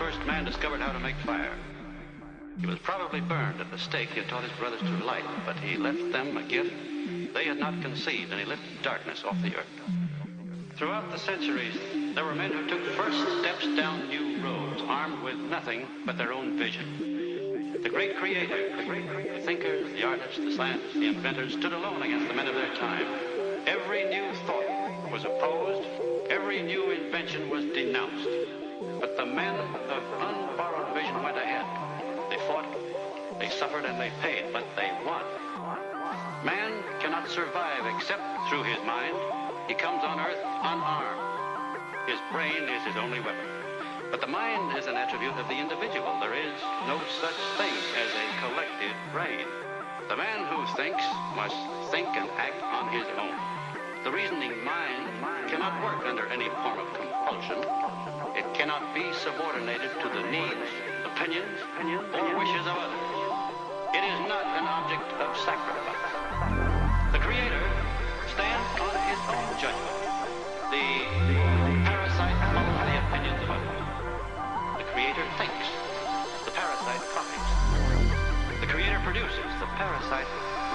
first man discovered how to make fire. He was probably burned at the stake he had taught his brothers to light, but he left them a gift they had not conceived, and he lifted darkness off the earth. Throughout the centuries, there were men who took first steps down new roads, armed with nothing but their own vision. The great creators, the thinkers, the artists, the scientists, the inventors stood alone against the men of their time. Every new thought was opposed, every new invention was denounced. But the men of unborrowed vision went ahead. They fought, they suffered, and they paid, but they won. Man cannot survive except through his mind. He comes on earth unarmed. His brain is his only weapon. But the mind is an attribute of the individual. There is no such thing as a collective brain. The man who thinks must think and act on his own. The reasoning mind cannot work under any form of compulsion. It cannot be subordinated to the needs, opinions, or wishes of others. It is not an object of sacrifice. The Creator stands on his own judgment. The parasite follows the opinions of others. The Creator thinks. The parasite copies. The Creator produces. The parasite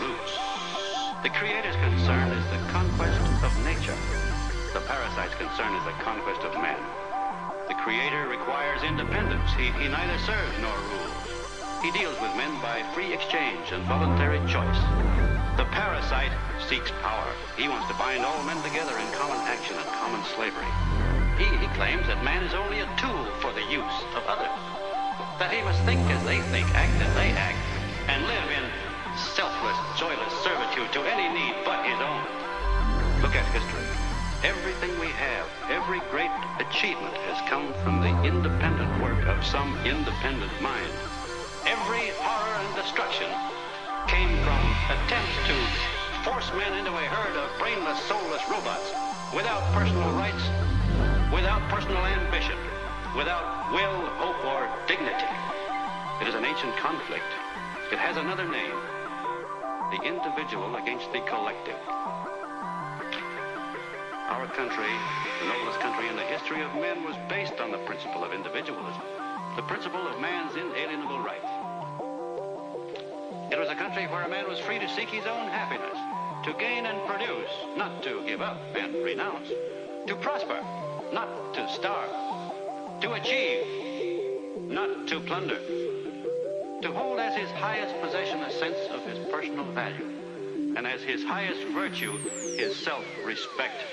roots. The Creator's concern is the conquest of nature. The parasite's concern is the conquest of man. The Creator requires independence. He neither serves nor rules. He deals with men by free exchange and voluntary choice. The parasite seeks power. He wants to bind all men together in common action and common slavery. He claims that man is only a tool for the use of others. That he must think as they think, act as they act, and live in selfless, joyless servitude to any need but his own. Look at history. Everything we have, every great achievement has come from the independent work of some independent mind. Every horror and destruction came from attempts to force men into a herd of brainless, soulless robots without personal rights, without personal ambition, without will, hope, or dignity. It is an ancient conflict. It has another name: the individual against the collective. Our country, the noblest country in the history of men, was based on the principle of individualism, the principle of man's inalienable rights. It was a country where a man was free to seek his own happiness, to gain and produce, not to give up and renounce, to prosper, not to starve, to achieve, not to plunder, to hold as his highest possession a sense of his personal value, and as his highest virtue his self-respect.